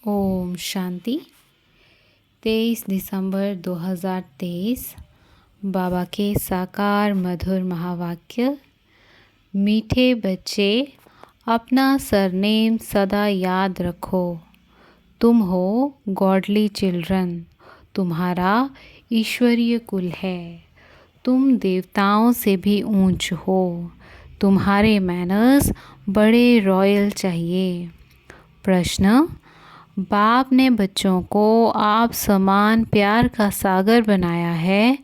ओम शांति। 23 दिसंबर 2023 बाबा के साकार मधुर महावाक्य। मीठे बच्चे, अपना सरनेम सदा याद रखो। तुम हो गॉडली चिल्ड्रन। तुम्हारा ईश्वरीय कुल है। तुम देवताओं से भी ऊंच हो। तुम्हारे मैनर्स बड़े रॉयल चाहिए। प्रश्न: बाप ने बच्चों को आप समान प्यार का सागर बनाया है,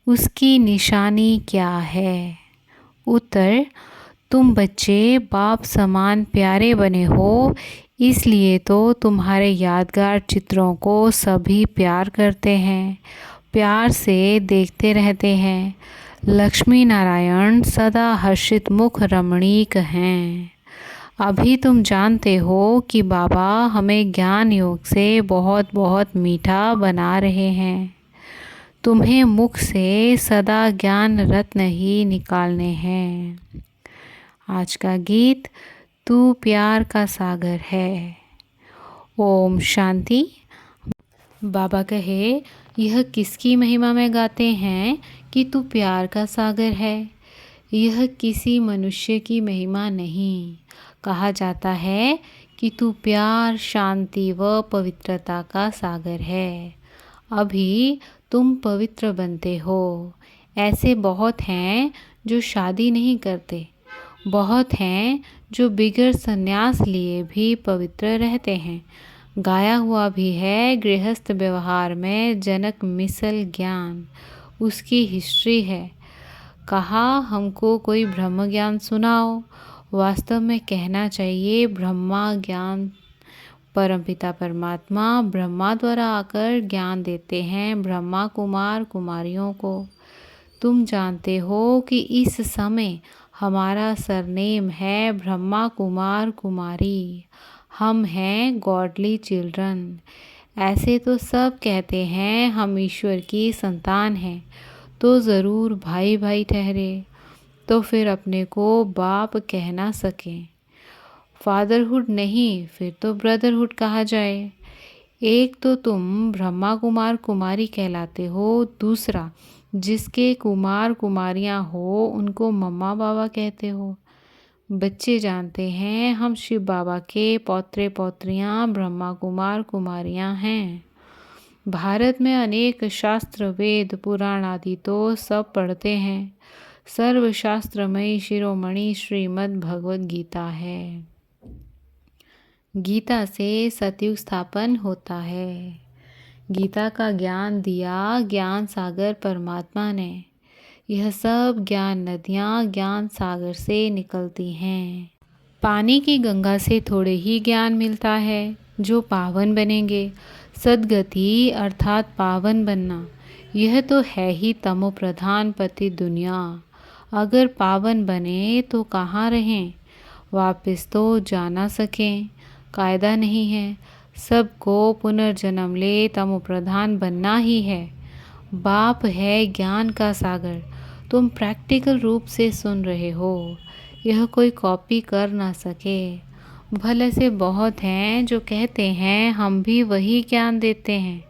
उसकी निशानी क्या है? उत्तर: तुम बच्चे बाप समान प्यारे बने हो, इसलिए तो तुम्हारे यादगार चित्रों को सभी प्यार करते हैं, प्यार से देखते रहते हैं। लक्ष्मी नारायण सदा हर्षित मुख रमणीक हैं। अभी तुम जानते हो कि बाबा हमें ज्ञान योग से बहुत बहुत मीठा बना रहे हैं। तुम्हें मुख से सदा ज्ञान रत्न ही निकालने हैं। आज का गीत तू प्यार का सागर है। ओम शांति। बाबा कहे, यह किसकी महिमा में गाते हैं कि तू प्यार का सागर है? यह किसी मनुष्य की महिमा नहीं। कहा जाता है कि तू प्यार, शांति व पवित्रता का सागर है। अभी तुम पवित्र बनते हो। ऐसे बहुत हैं जो शादी नहीं करते, बहुत हैं जो बिगड़ संन्यास लिए भी पवित्र रहते हैं। गाया हुआ भी है, गृहस्थ व्यवहार में जनक मिसल ज्ञान, उसकी हिस्ट्री है। कहा, हमको कोई ब्रह्म ज्ञान सुनाओ। वास्तव में कहना चाहिए ब्रह्मा ज्ञान। परमपिता परमात्मा ब्रह्मा द्वारा आकर ज्ञान देते हैं ब्रह्मा कुमार कुमारियों को। तुम जानते हो कि इस समय हमारा सरनेम है ब्रह्मा कुमार कुमारी। हम हैं गॉडली चिल्ड्रन। ऐसे तो सब कहते हैं हम ईश्वर की संतान हैं, तो ज़रूर भाई भाई ठहरे, तो फिर अपने को बाप कह ना सकें। फादरहुड नहीं, फिर तो ब्रदरहुड कहा जाए। एक तो तुम ब्रह्मा कुमार कुमारी कहलाते हो, दूसरा जिसके कुमार कुमारियां हो उनको मम्मा बाबा कहते हो। बच्चे जानते हैं हम शिव बाबा के पौत्रे पौत्रियां ब्रह्मा कुमार कुमारियां हैं। भारत में अनेक शास्त्र, वेद, पुराण आदि तो सब पढ़ते हैं। सर्वशास्त्रमयी शिरोमणि श्रीमद् भगवद गीता है। गीता से सतयुग स्थापन होता है। गीता का ज्ञान दिया ज्ञान सागर परमात्मा ने। यह सब ज्ञान नदियाँ ज्ञान सागर से निकलती हैं। पानी की गंगा से थोड़े ही ज्ञान मिलता है जो पावन बनेंगे। सद्गति अर्थात पावन बनना, यह तो है ही तमो प्रधान पति दुनिया। अगर पावन बने तो कहाँ रहें, वापस तो जा ना सकें। कायदा नहीं है, सबको पुनर्जन्म ले तमो प्रधान बनना ही है। बाप है ज्ञान का सागर, तुम प्रैक्टिकल रूप से सुन रहे हो। यह कोई कॉपी कर ना सके। भले से बहुत हैं जो कहते हैं हम भी वही ज्ञान देते हैं,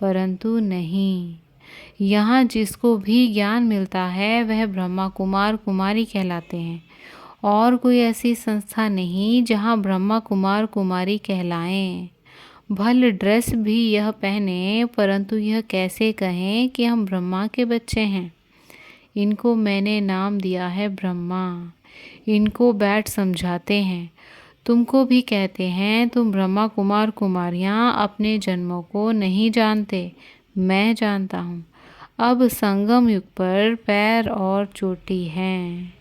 परंतु नहीं। यहाँ जिसको भी ज्ञान मिलता है वह ब्रह्मा कुमार कुमारी कहलाते हैं। और कोई ऐसी संस्था नहीं जहाँ ब्रह्मा कुमार कुमारी कहलाएं। भले ड्रेस भी यह पहने, परंतु यह कैसे कहें कि हम ब्रह्मा के बच्चे हैं। इनको मैंने नाम दिया है ब्रह्मा। इनको बैठ समझाते हैं। तुमको भी कहते हैं तुम ब्रह्मा कुमार कुमारियाँ अपने जन्मों को नहीं जानते, मैं जानता हूँ। अब संगम युग पर पैर और चोटी हैं।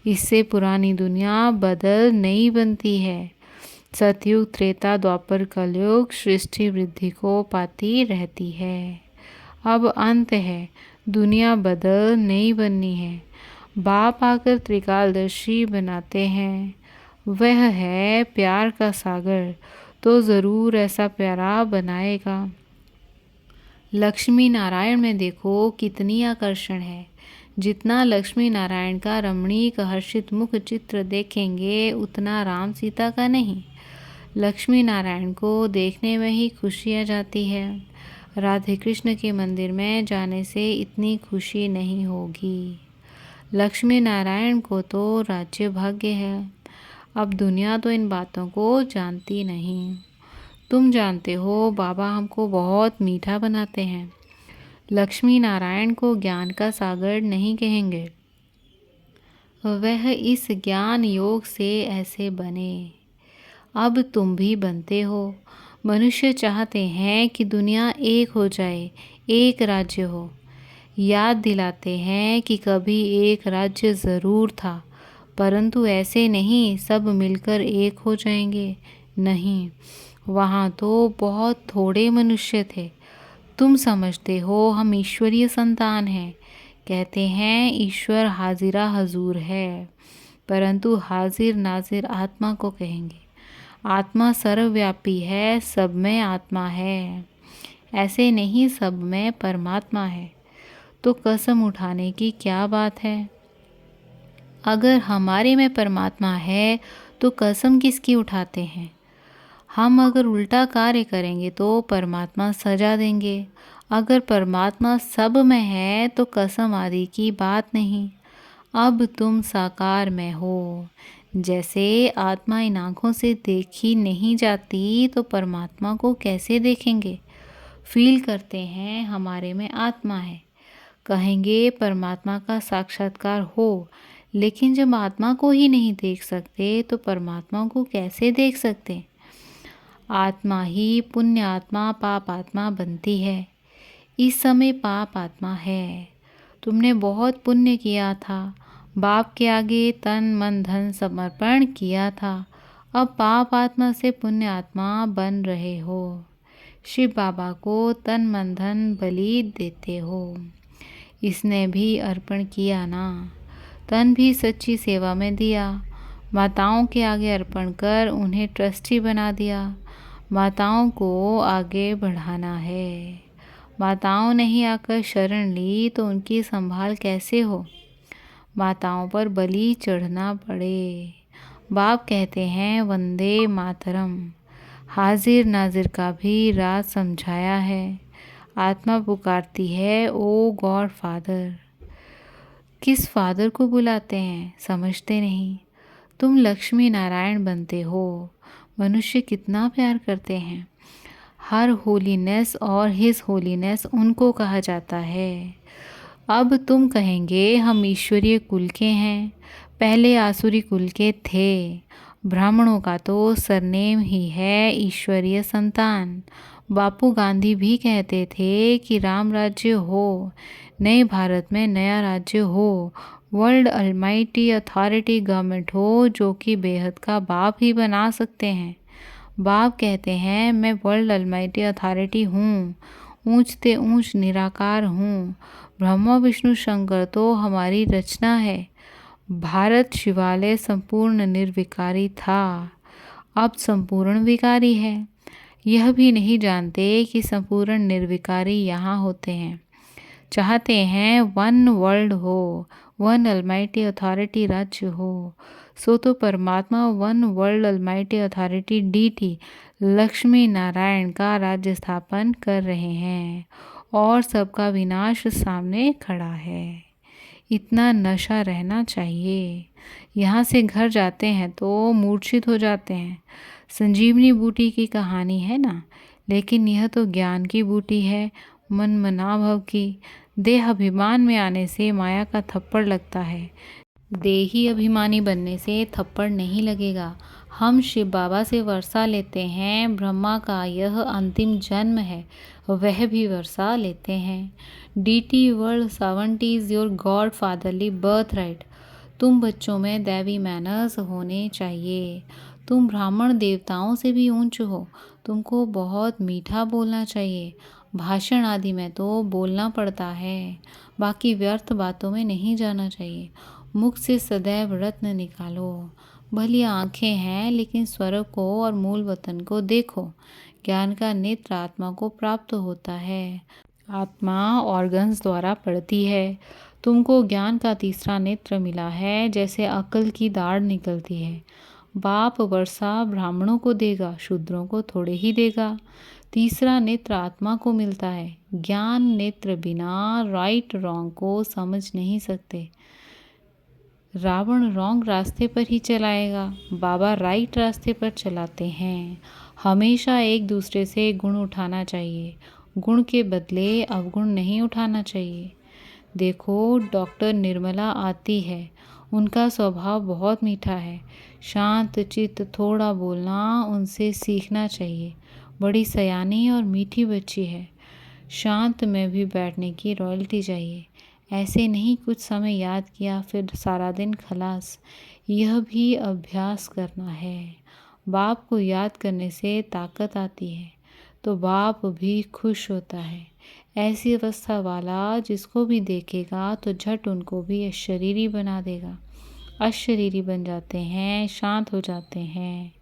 इससे पुरानी दुनिया बदल नहीं बनती है। सतयुग त्रेता द्वापर कलयुग सृष्टि वृद्धि को पाती रहती है। अब अंत है, दुनिया बदल नहीं बननी है। बाप आकर त्रिकालदर्शी बनाते हैं। वह है प्यार का सागर, तो ज़रूर ऐसा प्यारा बनाएगा। लक्ष्मी नारायण में देखो कितनी आकर्षण है। जितना लक्ष्मी नारायण का रमणीक हर्षित मुख चित्र देखेंगे उतना राम सीता का नहीं। लक्ष्मी नारायण को देखने में ही खुशी आ जाती है। राधे कृष्ण के मंदिर में जाने से इतनी खुशी नहीं होगी। लक्ष्मी नारायण को तो राज्य भाग्य है। अब दुनिया तो इन बातों को जानती नहीं। तुम जानते हो बाबा हमको बहुत मीठा बनाते हैं। लक्ष्मी नारायण को ज्ञान का सागर नहीं कहेंगे। वह इस ज्ञान योग से ऐसे बने। अब तुम भी बनते हो। मनुष्य चाहते हैं कि दुनिया एक हो जाए, एक राज्य हो। याद दिलाते हैं कि कभी एक राज्य ज़रूर था, परंतु ऐसे नहीं सब मिलकर एक हो जाएंगे। नहीं, वहाँ तो बहुत थोड़े मनुष्य थे। तुम समझते हो हम ईश्वरीय संतान हैं। कहते हैं ईश्वर हाजिरा हजूर है, परंतु हाजिर नाजिर आत्मा को कहेंगे। आत्मा सर्वव्यापी है, सब में आत्मा है। ऐसे नहीं सब में परमात्मा है। तो कसम उठाने की क्या बात है? अगर हमारे में परमात्मा है तो कसम किसकी उठाते हैं? हम अगर उल्टा कार्य करेंगे तो परमात्मा सजा देंगे। अगर परमात्मा सब में है तो कसम आदि की बात नहीं। अब तुम साकार में हो। जैसे आत्मा इन आँखों से देखी नहीं जाती तो परमात्मा को कैसे देखेंगे? फील करते हैं हमारे में आत्मा है। कहेंगे परमात्मा का साक्षात्कार हो, लेकिन जब आत्मा को ही नहीं देख सकते तो परमात्मा को कैसे देख सकते? आत्मा ही पुण्य आत्मा पाप आत्मा बनती है। इस समय पाप आत्मा है। तुमने बहुत पुण्य किया था, बाप के आगे तन मन धन समर्पण किया था। अब पाप आत्मा से पुण्य आत्मा बन रहे हो। शिव बाबा को तन मन धन बलि देते हो। इसने भी अर्पण किया ना, तन भी सच्ची सेवा में दिया। माताओं के आगे अर्पण कर उन्हें ट्रस्टी बना दिया। माताओं को आगे बढ़ाना है। माताओं ने ही आकर शरण ली तो उनकी संभाल कैसे हो? माताओं पर बलि चढ़ना पड़े। बाप कहते हैं वंदे मातरम। हाजिर नाजिर का भी राज समझाया है। आत्मा पुकारती है ओ गॉड फादर। किस फादर को बुलाते हैं समझते नहीं। तुम लक्ष्मी नारायण बनते हो। मनुष्य कितना प्यार करते हैं। हर होलीनेस और हिज होलीनेस उनको कहा जाता है। अब तुम कहेंगे हम ईश्वरीय कुल के हैं, पहले आसुरी कुल के थे। ब्राह्मणों का तो सरनेम ही है ईश्वरीय संतान। बापू गांधी भी कहते थे कि राम राज्य हो, नए भारत में नया राज्य हो, वर्ल्ड अलमाइटी अथॉरिटी गवर्नमेंट हो, जो कि बेहद का बाप ही बना सकते हैं। बाप कहते हैं मैं वर्ल्ड अलमाइटी अथॉरिटी हूँ, ऊंचते ऊंच निराकार हूँ। ब्रह्मा विष्णु शंकर तो हमारी रचना है। भारत शिवालय संपूर्ण निर्विकारी था, अब संपूर्ण विकारी है। यह भी नहीं जानते कि संपूर्ण निर्विकारी यहाँ होते हैं। चाहते हैं वन वर्ल्ड हो, वन अलमाइटी अथॉरिटी राज्य हो। सो तो परमात्मा one world almighty authority deity Lakshmi Narayan का राज्य स्थापन कर रहे हैं और सबका विनाश सामने खड़ा है। इतना नशा रहना चाहिए। यहाँ से घर जाते हैं तो मूर्छित हो जाते हैं। संजीवनी बूटी की कहानी है ना, लेकिन यह तो ज्ञान की बूटी है, मन मनाभव की। देह अभिमान में आने से माया का थप्पड़ लगता है। देही अभिमानी बनने से थप्पड़ नहीं लगेगा। हम शिव बाबा से वर्षा लेते हैं। ब्रह्मा का यह अंतिम जन्म है, वह भी वर्षा लेते हैं। डीटी world sovereignty is your God fatherly birthright. तुम बच्चों में दैवी मैनर्स होने चाहिए। तुम ब्राह्मण देवताओं से भी ऊंच हो। तुमको बहुत मीठा बोलना चाहिए। भाषण आदि में तो बोलना पड़ता है, बाकी व्यर्थ बातों में नहीं जाना चाहिए। मुख से सदैव रत्न निकालो। भली आँखें हैं लेकिन स्वर्ग को और मूल वतन को देखो। ज्ञान का नेत्र आत्मा को प्राप्त होता है। आत्मा ऑर्गन्स द्वारा पढ़ती है। तुमको ज्ञान का तीसरा नेत्र मिला है, जैसे अक्ल की दाढ़ निकलती है। बाप वर्षा ब्राह्मणों को देगा, शूद्रों को थोड़े ही देगा। तीसरा नेत्र आत्मा को मिलता है। ज्ञान नेत्र बिना राइट रॉन्ग को समझ नहीं सकते। रावण रॉन्ग रास्ते पर ही चलाएगा, बाबा राइट रास्ते पर चलाते हैं। हमेशा एक दूसरे से गुण उठाना चाहिए, गुण के बदले अवगुण नहीं उठाना चाहिए। देखो डॉक्टर निर्मला आती है, उनका स्वभाव बहुत मीठा है, शांत चित्त, थोड़ा बोलना उनसे सीखना चाहिए। बड़ी सयानी और मीठी बच्ची है। शांत में भी बैठने की रॉयल्टी चाहिए। ऐसे नहीं कुछ समय याद किया फिर सारा दिन खलास। यह भी अभ्यास करना है। बाप को याद करने से ताकत आती है तो बाप भी खुश होता है। ऐसी अवस्था वाला जिसको भी देखेगा तो झट उनको भी अशरीरी बना देगा। अशरीरी बन जाते हैं, शांत हो जाते हैं।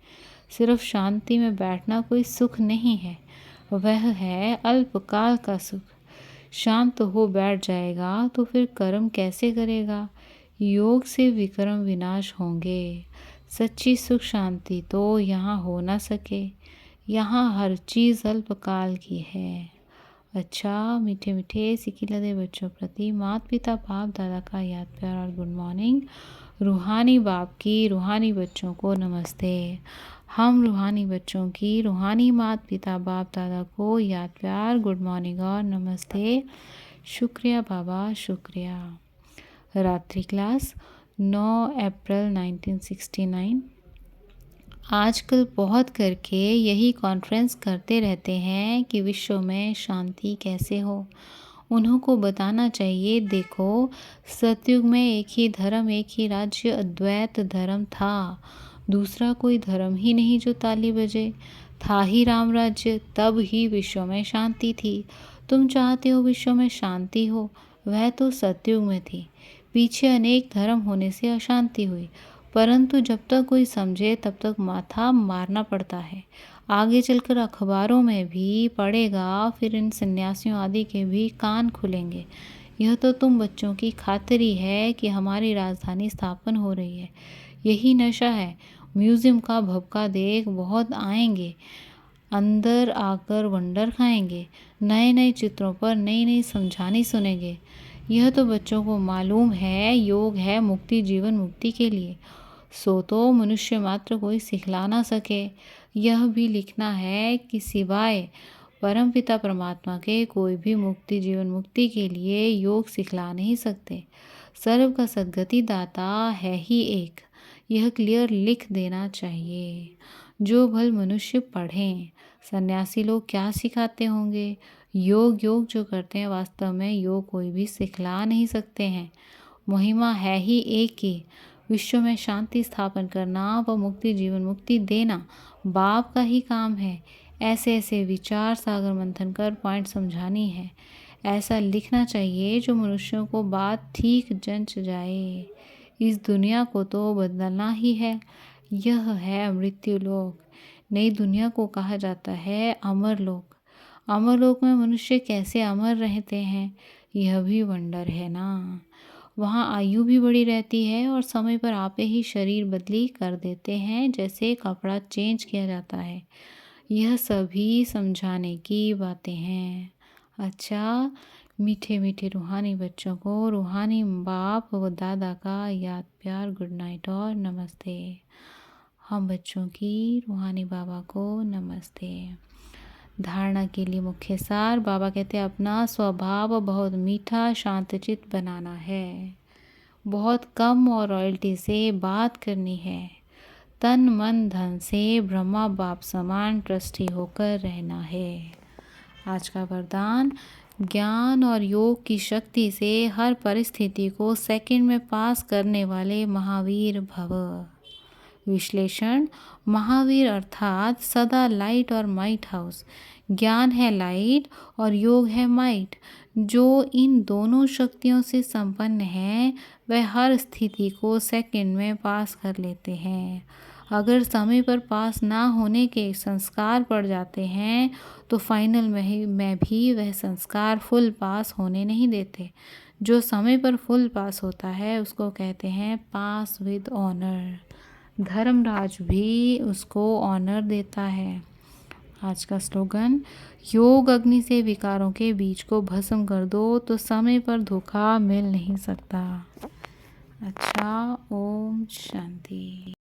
सिर्फ शांति में बैठना कोई सुख नहीं है, वह है अल्पकाल का सुख। शांत हो बैठ जाएगा तो फिर कर्म कैसे करेगा? योग से विकर्म विनाश होंगे। सच्ची सुख शांति तो यहाँ हो ना सके। यहाँ हर चीज़ अल्पकाल की है। अच्छा मीठे मीठे सिकिलदे बच्चों प्रति माता पिता बाप दादा का याद प्यार और गुड मॉर्निंग। रूहानी बाप की रूहानी बच्चों को नमस्ते। हम रूहानी बच्चों की रूहानी माता पिता बाप दादा को याद प्यार, गुड मॉर्निंग और नमस्ते। शुक्रिया बाबा, शुक्रिया। रात्रि क्लास 9 अप्रैल 1969। आजकल बहुत करके यही कॉन्फ्रेंस करते रहते हैं कि विश्व में शांति कैसे हो। उन्हों को बताना चाहिए, देखो सतयुग में एक ही धर्म, एक ही राज्य, अद्वैत धर्म था। दूसरा कोई धर्म ही नहीं जो ताली बजे। था ही राम राज्य, तब ही विश्व में शांति थी। तुम चाहते हो विश्व में शांति हो, वह तो सतयुग में थी। पीछे अनेक धर्म होने से अशांति हुई, परंतु जब तक कोई समझे तब तक माथा मारना पड़ता है। आगे चलकर अखबारों में भी पड़ेगा, फिर इन सन्यासियों आदि के भी कान खुलेंगे। यह तो तुम बच्चों की खातिरी है कि हमारी राजधानी स्थापन हो रही है। यही नशा है। म्यूजियम का भभका देख बहुत आएंगे, अंदर आकर वंडर खाएंगे, नए नए चित्रों पर नई नई समझानी सुनेंगे। यह तो बच्चों को मालूम है योग है मुक्ति, जीवन मुक्ति के लिए। सो तो मनुष्य मात्र कोई सिखला ना सके। यह भी लिखना है कि सिवाय परमपिता परमात्मा के कोई भी मुक्ति जीवन मुक्ति के लिए योग सिखला नहीं सकते। सर्व का सद्गति दाता है ही एक। यह क्लियर लिख देना चाहिए। जो भल मनुष्य पढ़ें। सन्यासी लोग क्या सिखाते होंगे? योग योग जो करते हैं, वास्तव में योग कोई भी सिखला नहीं सकते हैं। महिमा है ही एक ही, विश्व में शांति स्थापन करना व मुक्ति जीवन मुक्ति देना बाप का ही काम है। ऐसे ऐसे विचार सागर मंथन कर पॉइंट समझानी है। ऐसा लिखना चाहिए जो मनुष्यों को बात ठीक जंच जाए। इस दुनिया को तो बदलना ही है। यह है मृत्यु लोक। नई दुनिया को कहा जाता है अमर लोक। अमर लोक में मनुष्य कैसे अमर रहते हैं, यह भी वंडर है ना। वहाँ आयु भी बड़ी रहती है और समय पर आपे ही शरीर बदली कर देते हैं, जैसे कपड़ा चेंज किया जाता है। यह सभी समझाने की बातें हैं। अच्छा मीठे मीठे रूहानी बच्चों को रूहानी बाप व दादा का याद प्यार, गुड नाइट और नमस्ते। हम बच्चों की रूहानी बाबा को नमस्ते। धारणा के लिए मुख्य सार, बाबा कहते हैं अपना स्वभाव बहुत मीठा शांतचित्त बनाना है। बहुत कम और रॉयल्टी से बात करनी है। तन मन धन से ब्रह्मा बाप समान ट्रस्टी होकर रहना है। आज का वरदान, ज्ञान और योग की शक्ति से हर परिस्थिति को सेकंड में पास करने वाले महावीर भव। विश्लेषण, महावीर अर्थात सदा लाइट और माइट हाउस। ज्ञान है लाइट और योग है माइट। जो इन दोनों शक्तियों से संपन्न है वह हर स्थिति को सेकंड में पास कर लेते हैं। अगर समय पर पास ना होने के संस्कार पड़ जाते हैं तो फाइनल में भी वह संस्कार फुल पास होने नहीं देते। जो समय पर फुल पास होता है उसको कहते हैं पास विद ऑनर। धर्मराज भी उसको ऑनर देता है। आज का स्लोगन, योग अग्नि से विकारों के बीज को भस्म कर दो तो समय पर धोखा मिल नहीं सकता। अच्छा, ओम शांति।